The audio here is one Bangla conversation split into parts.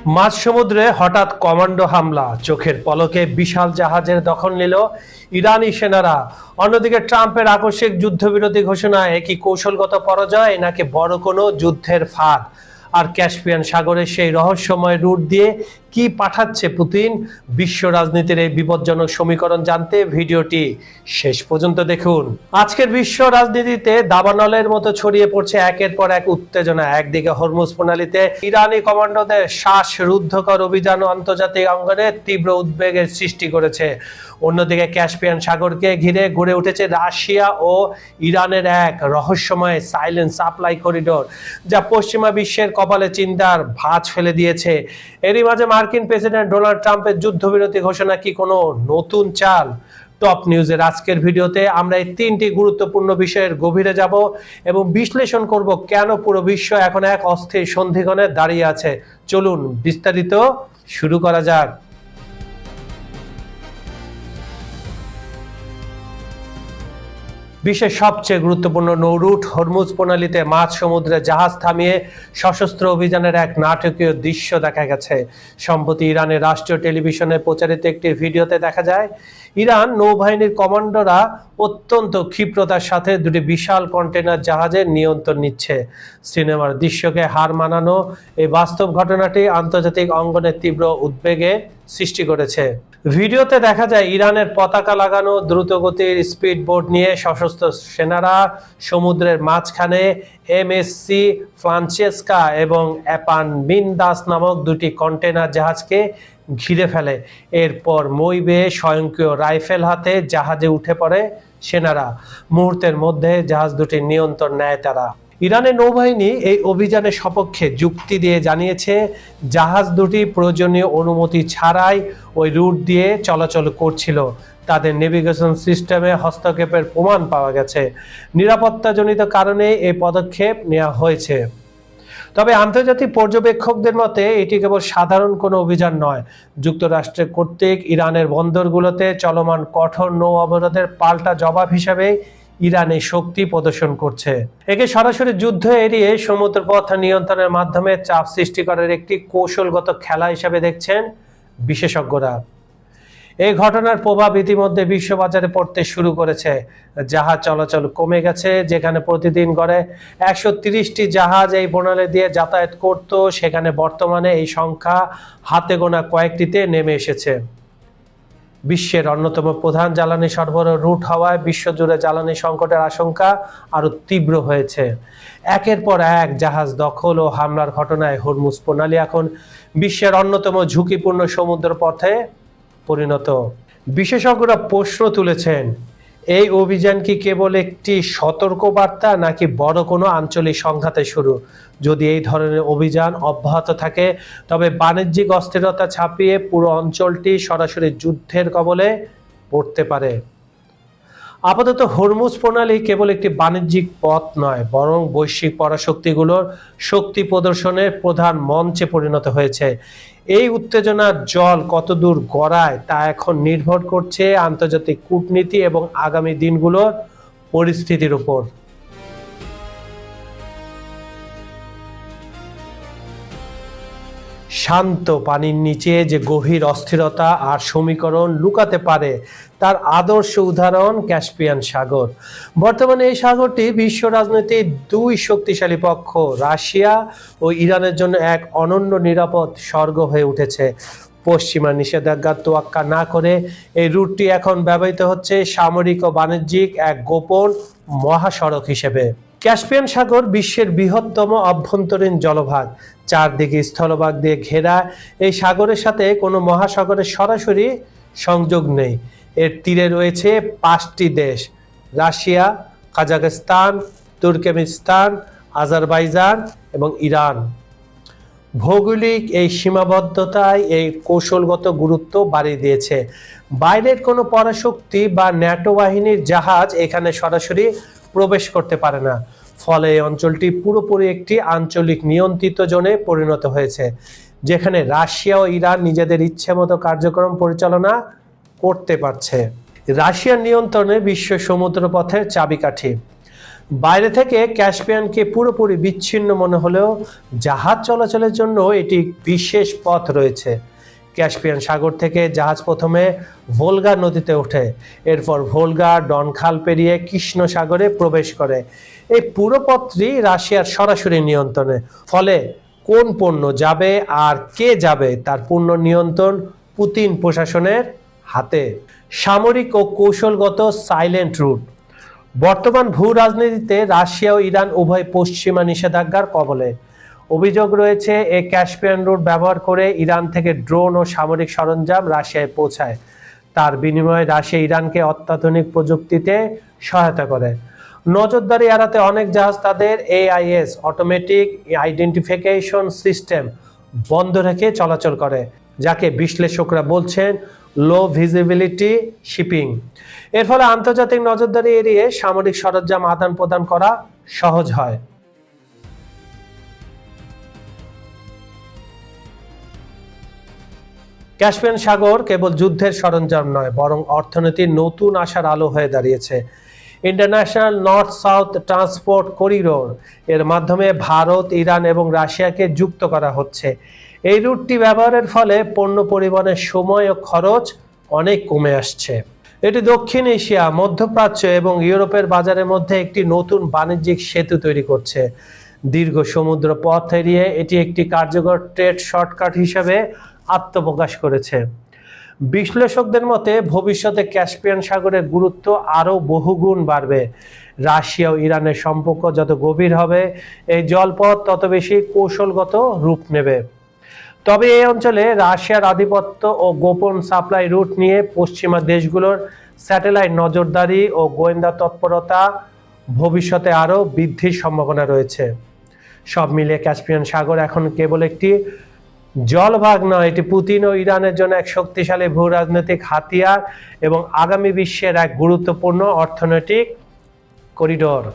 মাঝ সমুদ্রে হঠাৎ কমান্ডো হামলা, চোখের পলকে বিশাল জাহাজের দখল নিল ইরানি সেনারা। অন্যদিকে ট্রাম্পের আকস্মিক যুদ্ধবিরতি ঘোষণা কি কৌশলগত পরাজয় নাকি বড় কোনো যুদ্ধের ফাঁদ? আর ক্যাস্পিয়ান সাগরের সেই রহস্যময় রুট দিয়ে কি পাঠাচ্ছে পুতিন? বিশ্ব রাজনীতির এই বিপজ্জনক সমীকরণ জানতে ভিডিওটি শেষ পর্যন্ত দেখুন। আজকের বিশ্ব রাজনীতিতে দাবানলের মতো ছড়িয়ে পড়ছে একের পর এক উত্তেজনা। একদিকে হরমুজ প্রণালীতে ইরানি কমান্ডোদের শ্বাসরুদ্ধকর অভিযান আন্তর্জাতিক অঙ্গনে তীব্র উদ্বেগের সৃষ্টি করেছে, অন্যদিকে ক্যাস্পিয়ান সাগরকে ঘিরে গড়ে উঠেছে রাশিয়া ও ইরানের এক রহস্যময় সাইলেন্ট সাপ্লাই করিডোর, যা পশ্চিমা বিশ্বের কপালে চিন্তার ভাঁজ ফেলে দিয়েছে। এরই মাঝে মার্কিন প্রেসিডেন্ট ডোনাল্ড ট্রাম্পের যুদ্ধবিরতি ঘোষণা কি কোনো নতুন চাল? টপ নিউজের আজকের ভিডিওতে আমরা এই তিনটি গুরুত্বপূর্ণ বিষয়ের গভীরে যাব এবং বিশ্লেষণ করব কেন পুরো বিশ্ব এখন এক অস্থির সন্ধিক্ষণে দাঁড়িয়ে আছে। চলুন বিস্তারিত শুরু করা যাক। বিশ্বের সবচেয়ে গুরুত্বপূর্ণ নৌরুট হরমুজ প্রণালীতে মাঝ সমুদ্রে জাহাজ থামিয়ে সশস্ত্র অভিযানের এক নাটকীয় দৃশ্য দেখা গেছে। সম্প্রতি ইরানের রাষ্ট্রীয় টেলিভিশনে প্রচারিত একটি ভিডিওতে দেখা যায় ইরান নৌবাহিনীর কমান্ডোরা অত্যন্ত ক্ষিপ্রতার সাথে দুটি বিশাল কন্টেনার জাহাজের নিয়ন্ত্রণ নিচ্ছে। সিনেমার দৃশ্যকে হার মানানো এই বাস্তব ঘটনাটি আন্তর্জাতিক অঙ্গনে তীব্র উদ্বেগের সৃষ্টি করেছে। ভিডিওতে দেখা যায় ইরানের পতাকা লাগানো দ্রুতগতির স্পিড বোট নিয়ে সশস্ত্র সেনারা সমুদ্রের মাঝখানে এমএসসি ফ্রান্সেস্কা এবং অ্যাপান বিন্দাস নামক দুটি কন্টেনার জাহাজকে ঘিরে ফেলে। এরপর মই বেয়ে স্বয়ংক্রিয় রাইফেল হাতে জাহাজে উঠে পড়ে সেনারা। মুহূর্তের মধ্যে জাহাজ দুটির নিয়ন্ত্রণ নেয় তারা। ইরানের নৌবাহিনী এই অভিযানের সপক্ষে যুক্তি দিয়ে জানিয়েছে জাহাজ দুটি প্রয়োজনীয় অনুমতি ছাড়াই ওই রুট দিয়ে চলাচল করছিল। তাদের নেভিগেশন সিস্টেমে হস্তক্ষেপের প্রমাণ পাওয়া গেছে। নিরাপত্তাজনিত কারণে এই পদক্ষেপ নেওয়া হয়েছে। তবে আন্তর্জাতিক পর্যবেক্ষকদের মতে এটি কেবল সাধারণ কোনো অভিযান নয়। যুক্তরাষ্ট্রের কর্তৃক ইরানের বন্দরগুলোতে চলমান কঠোর নৌ অবরোধের পাল্টা জবাব হিসেবে ইরান এই শক্তি প্রদর্শন করছে। একে সরাসরি যুদ্ধ এড়িয়ে সমুদ্রপথ নিয়ন্ত্রণের মাধ্যমে চাপ সৃষ্টি করার একটি কৌশলগত খেলা হিসেবে দেখছেন বিশেষজ্ঞরা। এই ঘটনার প্রভাব ইতিমধ্যে বিশ্ববাজারে পড়তে শুরু করেছে। জাহাজ চলাচল কমে গেছে। যেখানে প্রতিদিন গড়ে 130টি জাহাজ এই প্রণালী দিয়ে যাতায়াত করত, সেখানে বর্তমানে এই সংখ্যা হাতে গোনা কয়েকটিতে নেমে এসেছে। বিশ্বের অন্যতম প্রধান জ্বালানি সরবরাহ রুট হওয়ায় বিশ্বজুড়ে জ্বালানি সংকটের আশঙ্কা আরো তীব্র হয়েছে। একের পর এক জাহাজ দখল ও হামলার ঘটনায় হরমুজ প্রণালী এখন বিশ্বের অন্যতম ঝুঁকিপূর্ণ সমুদ্র পথে পরিণত। বিশেষজ্ঞরা প্রশ্ন তুলেছেন, এই অভিযান কি কেবল একটি সতর্কবার্তা নাকি বড় কোনো আঞ্চলিক সংঘাতের শুরু? যদি এই ধরনের অভিযান অব্যাহত থাকে তবে বাণিজ্যিক অস্থিরতা ছাপিয়ে পুরো অঞ্চলটি সরাসরি যুদ্ধের কবলে পড়তে পারে। আপাতত হরমুজ প্রণালী কেবল একটি বাণিজ্যিক পথ নয়, বরং বৈশ্বিক পরাশক্তিগুলোর শক্তি প্রদর্শনের প্রধান মঞ্চে পরিণত হয়েছে। এই উত্তেজনার জল কতদূর গড়ায় তা এখন নির্ভর করছে আন্তর্জাতিক কূটনীতি এবং আগামী দিনগুলোর পরিস্থিতির উপর। শান্ত পানির নিচে যে গভীর অস্থিরতা আর সমীকরণ লুকাতে পারে তার আদর্শ উদাহরণ ক্যাস্পিয়ান সাগর। বর্তমানে এই সাগরটি বিশ্ব রাজনীতির দুই শক্তিশালী পক্ষ রাশিয়া ও ইরানের জন্য এক অনন্য নিরাপদ স্বর্গ হয়ে উঠেছে। পশ্চিমা নিষেধাজ্ঞার তোয়াক্কা না করে এই রুটটি এখন ব্যবহৃত হচ্ছে সামরিক ও বাণিজ্যিক এক গোপন মহাসড়ক হিসেবে। ক্যাস্পিয়ান সাগর বিশ্বের বৃহত্তম অভ্যন্তরীণ জলভাগ, চারদিকে স্থলভাগ দিয়ে ঘেরা। এই সাগরের সাথে কোনো মহাসাগরের সরাসরি সংযোগ নেই। এর তীরে রয়েছে 5টি দেশ: রাশিয়া, কাজাখস্তান, তুর্কমেনিস্তান, আজারবাইজান এবং ইরান। ভৌগোলিক এই সীমাবদ্ধতায় এই কৌশলগত গুরুত্ব বাড়িয়ে দিয়েছে। বাইরের কোনো পরাশক্তি বা ন্যাটো বাহিনীর জাহাজ এখানে সরাসরি প্রবেশ করতে পারে না। ফলে এই অঞ্চলটি পুরোপুরি একটি আঞ্চলিক নিয়ন্ত্রিত জোনে পরিণত হয়েছে, যেখানে রাশিয়া ও ইরান নিজেদের ইচ্ছেমতো কার্যক্রম পরিচালনা করতে পারছে। রাশিয়ার নিয়ন্ত্রণে বিশ্ব সমুদ্রপথের চাবিকাঠি। বাইরে থেকে ক্যাসপিয়ানকে পুরোপুরি বিচ্ছিন্ন মনে হলেও জাহাজ চলাচলের জন্য এটি বিশেষ পথ রয়েছে। ক্যাসপিয়ান সাগর থেকে জাহাজ প্রথমে ভোলগা নদীতে ওঠে, এরপর ভোলগা ডন খাল পেরিয়ে কৃষ্ণ সাগরে প্রবেশ করে। এই পুরো পথটি রাশিয়ার সরাসরি নিয়ন্ত্রণে, ফলে কোন পণ্য যাবে আর কে যাবে তার পূর্ণ নিয়ন্ত্রণ পুতিন প্রশাসনের হাতে। সামরিক ও কৌশলগত সাইলেন্ট রুট। বর্তমান ভূ রাজনীতিতে রাশিয়া ও ইরান উভয় পশ্চিমা নিষেধাজ্ঞার কবলে। অভিযোগ রয়েছে এই ক্যাসপিয়ান রুট ব্যবহার করে ইরান থেকে ড্রোন ও সামরিক সরঞ্জাম রাশিয়ায় পৌঁছায়। তার বিনিময়ে রাশিয়া ইরানকে অত্যাধুনিক প্রযুক্তিতে সহায়তা করে। নজরদারি এড়াতে অনেক জাহাজ তাদের AIS অটোমেটিক আইডেন্টিফিকেশন সিস্টেম বন্ধ রেখে চলাচল করে, যাকে বিশ্লেষকরা বলছেন লো ভিজিবিলিটি শিপিং। এর ফলে আন্তর্জাতিক নজরদারি এড়িয়ে সামরিক সরঞ্জাম আদান প্রদান করা সহজ হয়। ক্যাসপিয়ান সাগর কেবল যুদ্ধের সরঞ্জাম নয়, বরং অর্থনীতির নতুন আশার আলো হয়ে দাঁড়িয়েছে। International north south transport corridor এর মাধ্যমে ভারত, ইরান এবং রাশিয়াকে যুক্ত করা হচ্ছে। এই রুটটি ব্যবহারের ফলে পণ্য পরিবহনের সময় ও খরচ অনেক কমে আসছে। এটি দক্ষিণ এশিয়া, মধ্যপ্রাচ্য এবং ইউরোপের বাজারের মধ্যে একটি নতুন বাণিজ্যিক সেতু তৈরি করছে। দীর্ঘ সমুদ্র পথ এড়িয়ে এটি একটি কার্যকর ট্রেড শর্টকাট হিসেবে আত্মপ্রকাশ করেছে। বিশ্লেষকদের মতে ভবিষ্যতে ক্যাসপিয়ান সাগরের গুরুত্ব আরও বহুগুণ বাড়বে। রাশিয়া ও ইরানের সম্পর্ক যত গভীর হবে, এই জলপথ তত বেশি কৌশলগত রূপ নেবে। তবে এই অঞ্চলে রাশিয়ার আধিপত্য ও গোপন সাপ্লাই রুট নিয়ে পশ্চিমা দেশগুলোর স্যাটেলাইট নজরদারি ও গোয়েন্দা তৎপরতা ভবিষ্যতে আরও বৃদ্ধির সম্ভাবনা রয়েছে। সব মিলিয়ে ক্যাসপিয়ান সাগর এখন কেবল একটি জলভাগ নয়, এটি পুতিন ও ইরানের জন্য এক শক্তিশালী ভূ রাজনৈতিক হাতিয়ার এবং আগামী বিশ্বের এক গুরুত্বপূর্ণ অর্থনৈতিক করিডোর।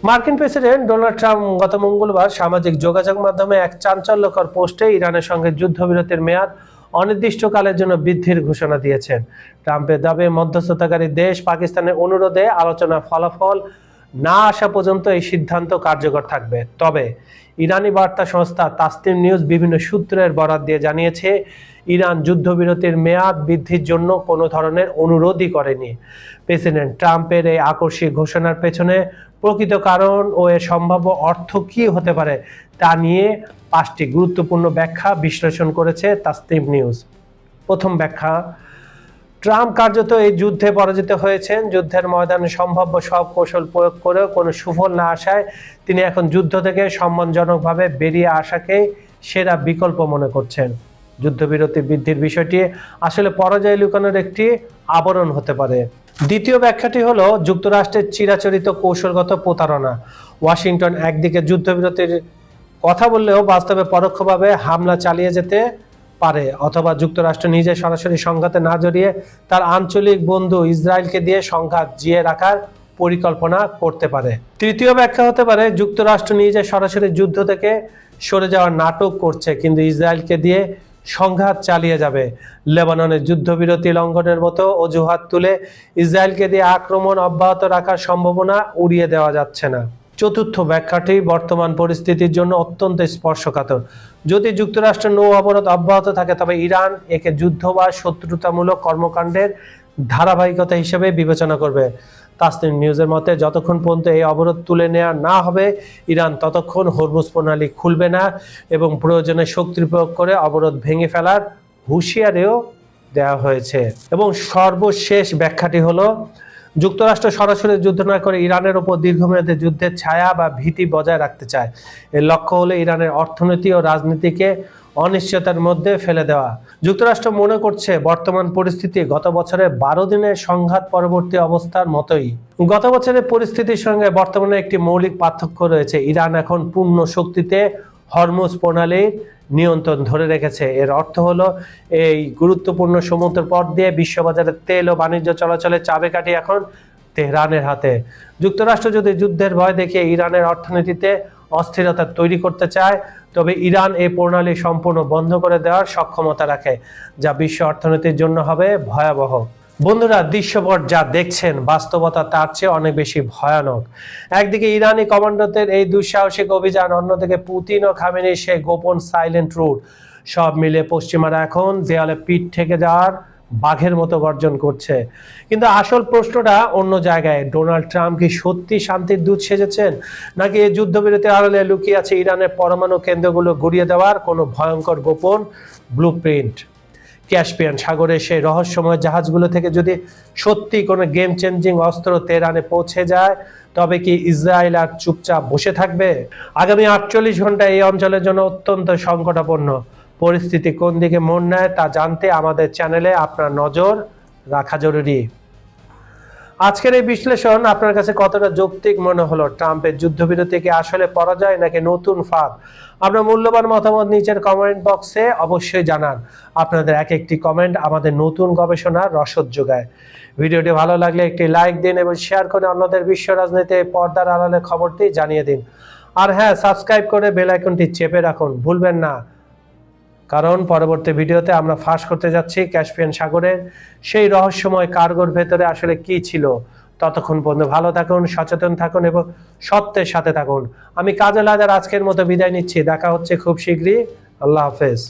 মার্কিন প্রেসিডেন্ট ডোনাল্ড ট্রাম্প গত মঙ্গলবার সামাজিক যোগাযোগ মাধ্যমে এক চাঞ্চল্যকর পোস্টে ইরানের সঙ্গে যুদ্ধবিরতির মেয়াদ অনির্দিষ্টকালের জন্য বৃদ্ধির ঘোষণা দিয়েছেন। ট্রাম্পের দাবি, মধ্যস্থতাকারী দেশ পাকিস্তানের অনুরোধে আলোচনার ফলাফল না আসা পর্যন্ত এই সিদ্ধান্ত কার্যকর থাকবে। তবে ইরানি বার্তা সংস্থা তাসনিম নিউজ বিভিন্ন সূত্রের বরাত দিয়ে জানিয়েছে, ইরান যুদ্ধবিরতির মেয়াদ বৃদ্ধির জন্য কোনো ধরনের অনুরোধই করেনি। প্রেসিডেন্ট ট্রাম্পের এই আকস্মিক ঘোষণার পেছনে প্রকৃত কারণ ও এর সম্ভাব্য অর্থ কী হতে পারে তা নিয়ে 5টি গুরুত্বপূর্ণ ব্যাখ্যা বিশ্লেষণ করেছে তাসনিম নিউজ। প্রথম ব্যাখ্যা, ট্রাম্প কার্যত এই যুদ্ধে পরাজিত হয়েছেন। যুদ্ধের ময়দানে সম্ভাব্য সব কৌশল প্রয়োগ করেও কোনো সুফল না আসায় তিনি এখন যুদ্ধ থেকে সম্মানজনকভাবে বেরিয়ে আসাকে সেরা বিকল্প মনে করছেন। যুদ্ধবিরতি বৃদ্ধির বিষয়টি আসলে পরাজয় লুকানোর একটি আবরণ হতে পারে। দ্বিতীয় ব্যাখ্যাটি হলো যুক্তরাষ্ট্রের চিরাচরিত কৌশলগত প্রতারণা। ওয়াশিংটন একদিকে যুদ্ধবিরতির কথা বললেও বাস্তবে পরোক্ষভাবে হামলা চালিয়ে যেতে পারে, অথবা যুক্তরাষ্ট্র নিজে সরাসরি সংঘাতে না জড়িয়ে তার আঞ্চলিক বন্ধু ইসরায়েলকে দিয়ে সংঘাত জিয়ে রাখার পরিকল্পনা করতে পারে। তৃতীয় ব্যাখ্যা হতে পারে যুক্তরাষ্ট্র নিজে সরাসরি যুদ্ধ থেকে সরে যাওয়ার নাটক করছে, কিন্তু ইসরায়েলকে দিয়ে সংঘাত চালিয়ে যাবে। লেবাননের যুদ্ধবিরতি লঙ্ঘনের মতো অজুহাত তুলে ইসরায়েলকে দিয়ে আক্রমণ অব্যাহত রাখার সম্ভাবনা উড়িয়ে দেওয়া যাচ্ছে না। চতুর্থ ব্যাখ্যাটি বর্তমান পরিস্থিতির জন্য অত্যন্ত স্পর্শকাতর। যদি যুক্তরাষ্ট্রের নৌ অবরোধ অব্যাহত থাকে, তবে ইরান একে যুদ্ধ বা শত্রুতামূলক কর্মকাণ্ডের ধারাবাহিকতা হিসেবে বিবেচনা করবে। তাসনিম নিউজের মতে, যতক্ষণ পর্যন্ত এই অবরোধ তুলে নেওয়া না হবে, ইরান ততক্ষণ হরমুজ প্রণালী খুলবে না এবং প্রয়োজনে শক্তি প্রয়োগ করে অবরোধ ভেঙে ফেলার হুঁশিয়ারিও দেওয়া হয়েছে। এবং সর্বশেষ ব্যাখ্যাটি হলো, যুক্তরাষ্ট্র সরাসরি যুদ্ধ না করে ইরানের ওপর দীর্ঘমেয়াদী যুদ্ধের ছায়া বা ভীতি বজায় রাখতে চায়। এর লক্ষ্য হলো ইরানের অর্থনীতি ও রাজনীতিকে অনিশ্চয়তার মধ্যে ফেলে দেওয়া। যুক্তরাষ্ট্র মনে করছে বর্তমান পরিস্থিতি গত বছরের 12 দিনের সংঘাত পরবর্তী অবস্থার মতোই। গত বছরের পরিস্থিতির সঙ্গে বর্তমানে একটি মৌলিক পার্থক্য রয়েছে। ইরান এখন পূর্ণ শক্তিতে হরমুজ প্রণালীর নিয়ন্ত্রণ ধরে রেখেছে। এর অর্থ হলো এই গুরুত্বপূর্ণ সমুদ্র পথ দিয়ে বিশ্ববাজারে তেল ও বাণিজ্য চলাচলের চাবিকাঠি এখন তেহরানের হাতে। যুক্তরাষ্ট্র যদি যুদ্ধের ভয় দেখিয়ে ইরানের অর্থনীতিতে অস্থিরতা তৈরি করতে চায়, তবে ইরান এই প্রণালী সম্পূর্ণ বন্ধ করে দেওয়ার সক্ষমতা রাখে, যা বিশ্ব অর্থনীতির জন্য হবে ভয়াবহ। বন্ধুরা, দৃশ্যপট যা দেখছেন বাস্তবতা তার চেয়ে অনেক বেশি ভয়ানক। একদিকে ইরানি কমান্ডোদের এই দুঃসাহসিক অভিযান, অন্যদিকে পুতিন ও খামেনির সেই গোপন সাইলেন্ট রুট, সব মিলে পশ্চিমারা এখন দেয়ালে পিঠ থেকে যাওয়ার বাঘের মতো গর্জন করছে। কিন্তু আসল প্রশ্নটা অন্য জায়গায়। ডোনাল্ড ট্রাম্প কি সত্যি শান্তির দূত সেজেছেন, নাকি এই যুদ্ধবিরতির আড়ালে লুকিয়ে আছে ইরানের পরমাণু কেন্দ্রগুলো গুড়িয়ে দেওয়ার কোনো ভয়ঙ্কর গোপন ব্লুপ্রিন্ট? ক্যাস্পিয়ান সাগরে সেই রহস্যময় জাহাজগুলো থেকে যদি সত্যি কোনো গেম চেঞ্জিং অস্ত্র তেহরানে পৌঁছে যায়, তবে কি ইসরায়েল আর চুপচাপ বসে থাকবে? আগামী 48 ঘন্টা এই অঞ্চলের জন্য অত্যন্ত সংকটাপন্ন। পরিস্থিতি কোন দিকে মোড় নেয় তা জানতে আমাদের চ্যানেলে আপনার নজর রাখা জরুরি। আজকের এই বিশ্লেষণ আপনার কাছে কতটা যৌক্তিক মনে হলো? ট্রাম্পের যুদ্ধবিরতি কি আসলে পরাজয় নাকি নতুন ফাঁদ? আপনার মূল্যবান মতামত নিচের কমেন্ট বক্সে অবশ্যই জানান। আপনাদের এক একটি কমেন্ট আমাদের নতুন গবেষণার রসদ যোগায়। ভিডিওটি ভালো লাগলে একটি লাইক দিন এবং শেয়ার করে অন্যদের বিশ্ব রাজনীতি পর্দার আড়ালে খবরটি জানিয়ে দিন। আর হ্যাঁ, সাবস্ক্রাইব করে বেল আইকনটি চেপে রাখুন, ভুলবেন না। কারণ পরবর্তী ভিডিওতে আমরা ফাঁস করতে যাচ্ছি ক্যাস্পিয়ান সাগরের সেই রহস্যময় কার্গোর ভেতরে আসলে কি ছিল। ততক্ষণ পর্যন্ত ভালো থাকুন, সচেতন থাকুন এবং সত্যের সাথে থাকুন। আমি কাজল আজহার আজকের মতো বিদায় নিচ্ছি। দেখা হচ্ছে খুব শীঘ্রই। আল্লাহ হাফেজ।